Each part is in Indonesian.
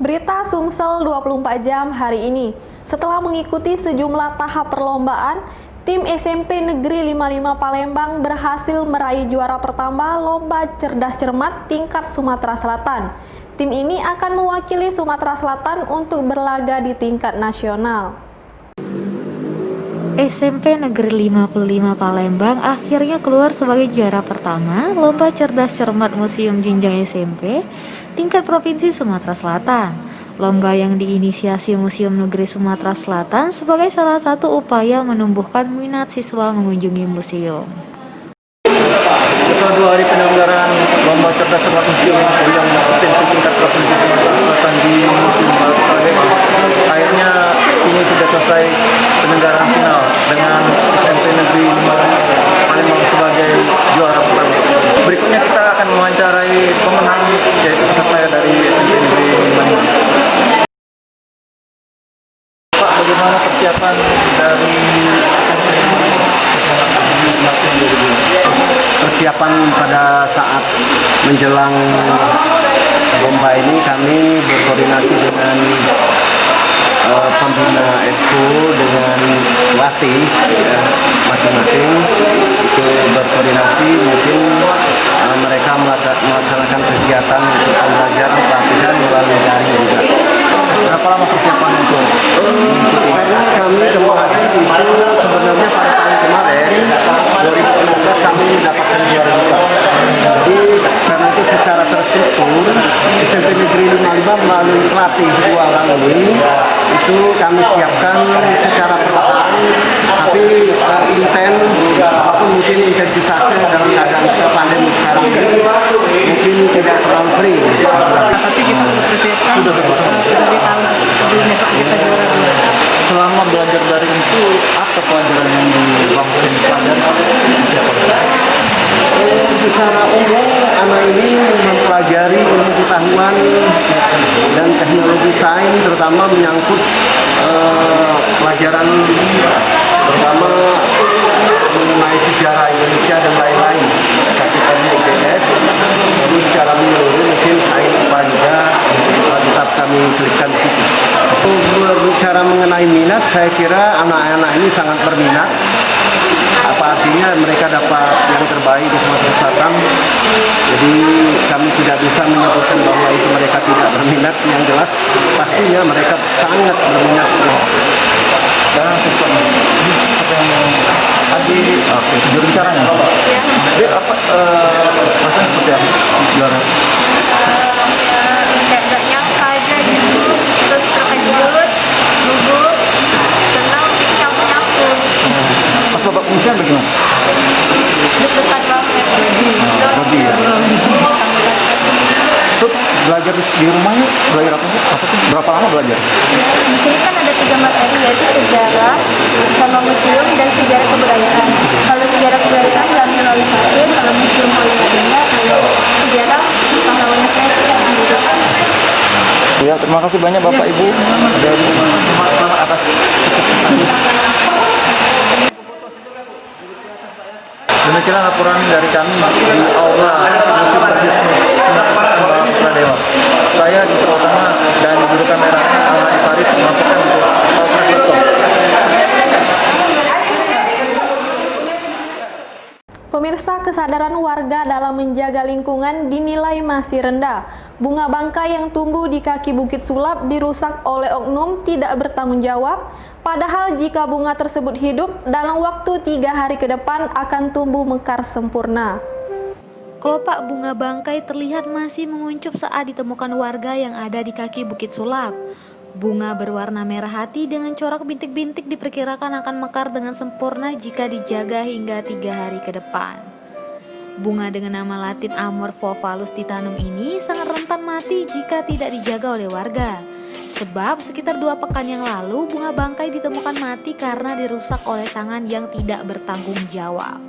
Berita Sumsel 24 jam hari ini. Setelah mengikuti sejumlah tahap perlombaan, tim SMP Negeri 55 Palembang berhasil meraih juara pertama Lomba Cerdas Cermat tingkat Sumatera Selatan. Tim ini akan mewakili Sumatera Selatan untuk berlaga di tingkat nasional. SMP Negeri 55 Palembang akhirnya keluar sebagai juara pertama Lomba Cerdas Cermat Museum Jenjang SMP tingkat Provinsi Sumatera Selatan. Lomba yang diinisiasi Museum Negeri Sumatera Selatan sebagai salah satu upaya menumbuhkan minat siswa mengunjungi museum. Setelah 2 hari penyelenggaraan Lomba Cerdas Cermat Museum yang SMP tingkat Provinsi Sumatera Selatan di Museum Palembang, akhirnya ini sudah selesai penyelenggaraan final dengan SMP Negeri 55 Palembang sebagai juara pertama. Berikutnya kita akan mewawancarai pemenang yaitu peserta dari SMP Negeri 55. Pak, bagaimana persiapan dari persiapan pada saat menjelang lomba ini? Kami berkoordinasi dengan pembina exco dengan pelatih masing-masing itu berkoordinasi, mungkin mereka melaksanakan kegiatan untuk pembelajaran pelatihan melalui daring juga. Berapa lama persiapan untuk Karena kami kemarin itu sebenarnya pada tahun kemarin 2019 kami mendapatkan juara juga. Jadi karena itu secara terstruktur SMP Negeri 55 melalui pelatih 2 orang ini itu kami siapkan secara perlahan, tapi intens apapun mungkin intensitasnya dalam keadaan pandemi sekarang ini mungkin tidak terlalu sering. Tapi kita sudah persiapkan dari tahun sebelumnya Pak, kita juara 2. selama belajar daring itu apa pelajaran yang dibangkitkan pelajari siapa? Secara umum anak ini mempelajari ilmu pengetahuan dan teknologi sains, terutama menyangkut pelajaran terutama mengenai sejarah Indonesia dan lain-lain, cakupan IPS. Jadi secara menyeluruh mungkin sains IPA juga tetap kami selipkan di situ. Berbicara mengenai minat, saya kira anak-anak ini sangat berminat. Apa artinya mereka dapat yang terbaik di Sumatera Selatan. Jadi kami tidak bisa menyebutkan bahwa itu mereka tidak berminat. Yang jelas pastinya mereka sangat berminat. Dan sistem apa yang tadi juru bicaranya? Jadi apa rasanya seperti apa juara? Tidak nyangka aja gitu, terus terkejut, gugup, senang, nyapu-nyapu. Pas babak penyisian bagaimana? Deg-degan banget. Lebih ya. Terus belajar di rumahnya belajar apa sih? Apa tuh? Berapa lama belajar? Di sini kan ada 3 materi, yaitu sejarah, sama museum, dan sejarah kebudayaan. Kalau sejarah kebudayaan diambil oleh Fatin, kalau museum oleh Adinda, kalau sejarah pahlawannya saya itu. Ya, terima kasih banyak Bapak Ibu dan selamat atas kecepatan. Demikian laporan dari kami di Aula Museum Berjismu Sumatera Pradewa. Saya di Utama dan di juru kamera Alhadi Faris melaporkan untuk Outlook.com. Pemirsa, kesadaran warga dalam menjaga lingkungan dinilai masih rendah. Bunga bangkai yang tumbuh di kaki Bukit Sulap dirusak oleh oknum tidak bertanggung jawab. Padahal jika bunga tersebut hidup, dalam waktu 3 hari ke depan akan tumbuh mekar sempurna. Kelopak bunga bangkai terlihat masih menguncup saat ditemukan warga yang ada di kaki Bukit Sulap. Bunga berwarna merah hati dengan corak bintik-bintik diperkirakan akan mekar dengan sempurna jika dijaga hingga 3 hari ke depan. Bunga dengan nama Latin Amorphophallus titanum ini sangat rentan mati jika tidak dijaga oleh warga. Sebab sekitar 2 pekan yang lalu bunga bangkai ditemukan mati karena dirusak oleh tangan yang tidak bertanggung jawab.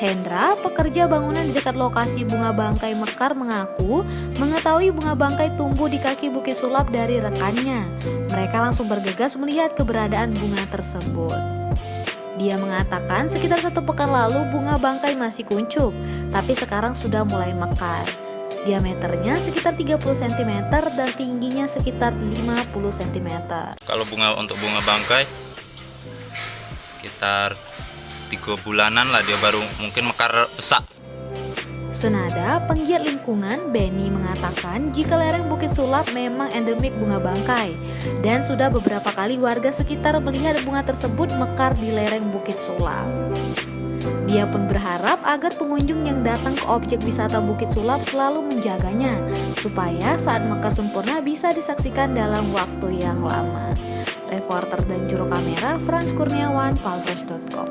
Hendra, pekerja bangunan di dekat lokasi bunga bangkai mekar, mengaku mengetahui bunga bangkai tumbuh di kaki Bukit Sulap dari rekannya. Mereka langsung bergegas melihat keberadaan bunga tersebut. Dia mengatakan sekitar 1 pekan lalu bunga bangkai masih kuncup, tapi sekarang sudah mulai mekar. Diameternya sekitar 30 cm dan tingginya sekitar 50 cm. Kalau untuk bunga bangkai sekitar 3 bulanan lah dia baru mungkin mekar besar. Senada, penggiat lingkungan Benny mengatakan jika lereng Bukit Sulap memang endemik bunga bangkai dan sudah beberapa kali warga sekitar melihat bunga tersebut mekar di lereng Bukit Sulap. Dia pun berharap agar pengunjung yang datang ke objek wisata Bukit Sulap selalu menjaganya supaya saat mekar sempurna bisa disaksikan dalam waktu yang lama. Reporter dan juru kamera Frans Kurniawan, palfresh.com.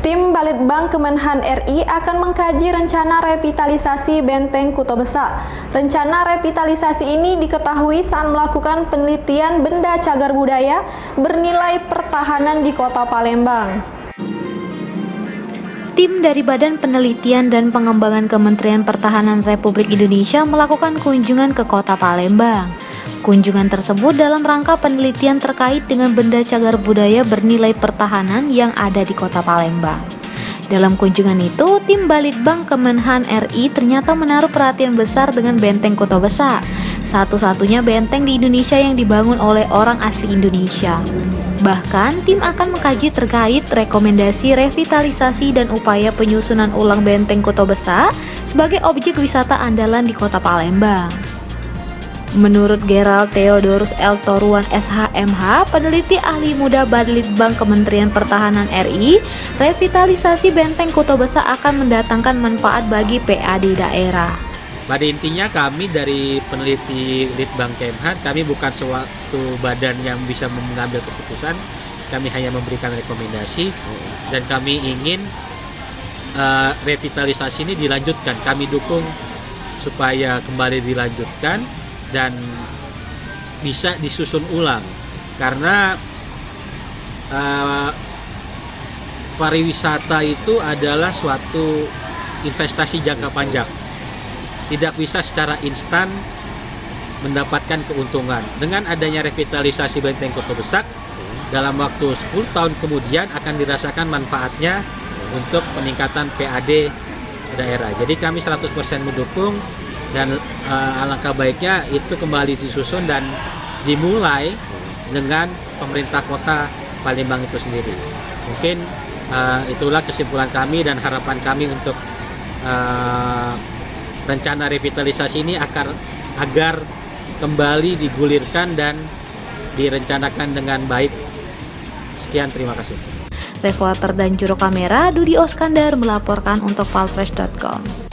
Tim Balitbang Kemenhan RI akan mengkaji rencana revitalisasi Benteng Kuto Besak. Rencana revitalisasi ini diketahui saat melakukan penelitian benda cagar budaya bernilai pertahanan di Kota Palembang. Tim dari Badan Penelitian dan Pengembangan Kementerian Pertahanan Republik Indonesia melakukan kunjungan ke Kota Palembang. Kunjungan tersebut dalam rangka penelitian terkait dengan benda cagar budaya bernilai pertahanan yang ada di Kota Palembang. Dalam kunjungan itu, tim Balitbang Kemenhan RI ternyata menaruh perhatian besar dengan Benteng Kuto Besak, satu-satunya benteng di Indonesia yang dibangun oleh orang asli Indonesia. Bahkan, tim akan mengkaji terkait rekomendasi revitalisasi dan upaya penyusunan ulang Benteng Kuto Besak sebagai objek wisata andalan di Kota Palembang. Menurut Gerald Theodorus L. Toruan SHMH, peneliti ahli muda Balitbang Kementerian Pertahanan RI, revitalisasi Benteng Kuto Besak akan mendatangkan manfaat bagi PAD daerah. Pada intinya kami dari peneliti Litbang Kemhan, kami bukan suatu badan yang bisa mengambil keputusan, kami hanya memberikan rekomendasi dan kami ingin revitalisasi ini dilanjutkan, kami dukung supaya kembali dilanjutkan dan bisa disusun ulang karena pariwisata itu adalah suatu investasi jangka panjang, tidak bisa secara instan mendapatkan keuntungan. Dengan adanya revitalisasi Benteng Kuto Besak dalam waktu 10 tahun kemudian akan dirasakan manfaatnya untuk peningkatan PAD daerah. Jadi kami 100% mendukung dan alangkah baiknya itu kembali disusun dan dimulai dengan pemerintah kota Palembang itu sendiri. Mungkin itulah kesimpulan kami dan harapan kami untuk rencana revitalisasi ini agar kembali digulirkan dan direncanakan dengan baik. Sekian, terima kasih. Reporter dan juru kamera Dudi Oskandar melaporkan untuk palfresh.com.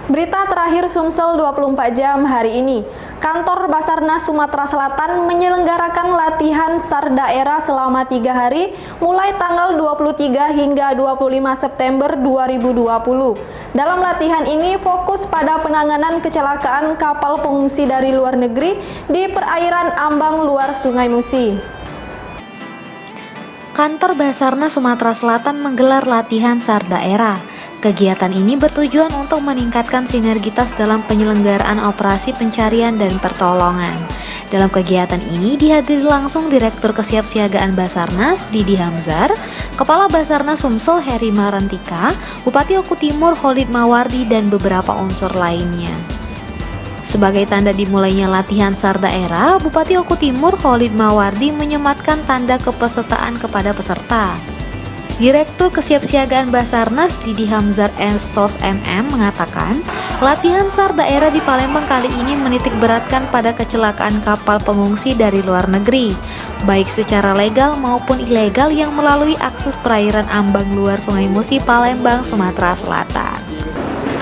Berita terakhir Sumsel 24 jam hari ini. Kantor Basarnas Sumatera Selatan menyelenggarakan latihan SAR daerah selama 3 hari mulai tanggal 23 hingga 25 September 2020. Dalam latihan ini fokus pada penanganan kecelakaan kapal pengungsi dari luar negeri di perairan ambang luar Sungai Musi. Kantor Basarnas Sumatera Selatan menggelar latihan SAR daerah. Kegiatan ini bertujuan untuk meningkatkan sinergitas dalam penyelenggaraan operasi pencarian dan pertolongan. Dalam kegiatan ini dihadiri langsung Direktur Kesiapsiagaan Basarnas Didi Hamzar, Kepala Basarnas Sumsel Heri Marantika, Bupati Oku Timur Khalid Mawardi dan beberapa unsur lainnya. Sebagai tanda dimulainya latihan SAR daerah, Bupati Oku Timur Khalid Mawardi menyematkan tanda kepesertaan kepada peserta. Direktur Kesiapsiagaan Basarnas Didi Hamzar SOS MM mengatakan, latihan SAR daerah di Palembang kali ini menitik beratkan pada kecelakaan kapal pengungsi dari luar negeri, baik secara legal maupun ilegal yang melalui akses perairan ambang luar Sungai Musi, Palembang, Sumatera Selatan.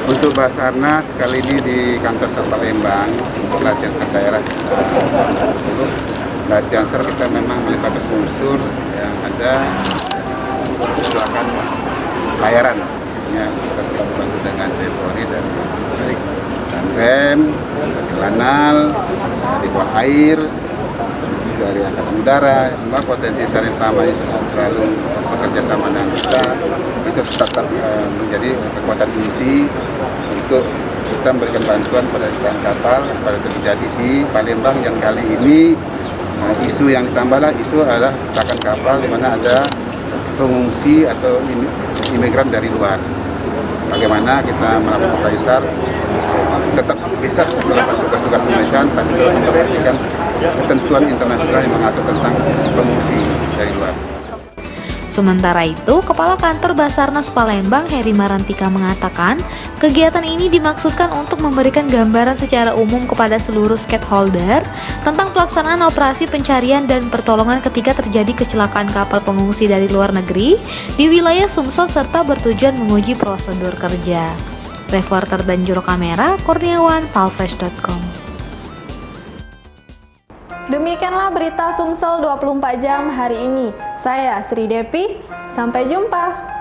Untuk Basarnas kali ini di kantor SAR Palembang untuk latihan SAR daerah latihan SAR kita memang melibatkan unsur yang ada kecelakaan layaran ya, kita selalu bantu dengan Polri dan dari rem, dari kanal, dari bawah air, dari angkatan udara, semua potensi SAR yang sama ini selalu bekerja sama dengan kita. Itu tetap menjadi kekuatan inti untuk kita memberikan bantuan pada kecelakaan kapal pada terjadi di Palembang yang kali ini isu yang ditambahlah isu adalah kecelakaan kapal di mana ada pengungsi atau imigran dari luar. bagaimana kita melakukan Kaisar tetap bisa melakukan tugas-tugas kemanusiaan sambil memperhatikan ketentuan internasional yang mengatur tentang pengungsi dari luar. Sementara itu, Kepala Kantor Basarnas Palembang Heri Marantika mengatakan, kegiatan ini dimaksudkan untuk memberikan gambaran secara umum kepada seluruh stakeholder tentang pelaksanaan operasi pencarian dan pertolongan ketika terjadi kecelakaan kapal pengungsi dari luar negeri di wilayah Sumsel serta bertujuan menguji prosedur kerja. Reporter dan juru kamera Kurniawan, palfresh.com. Demikianlah berita Sumsel 24 jam hari ini. Saya Sri Depi, sampai jumpa.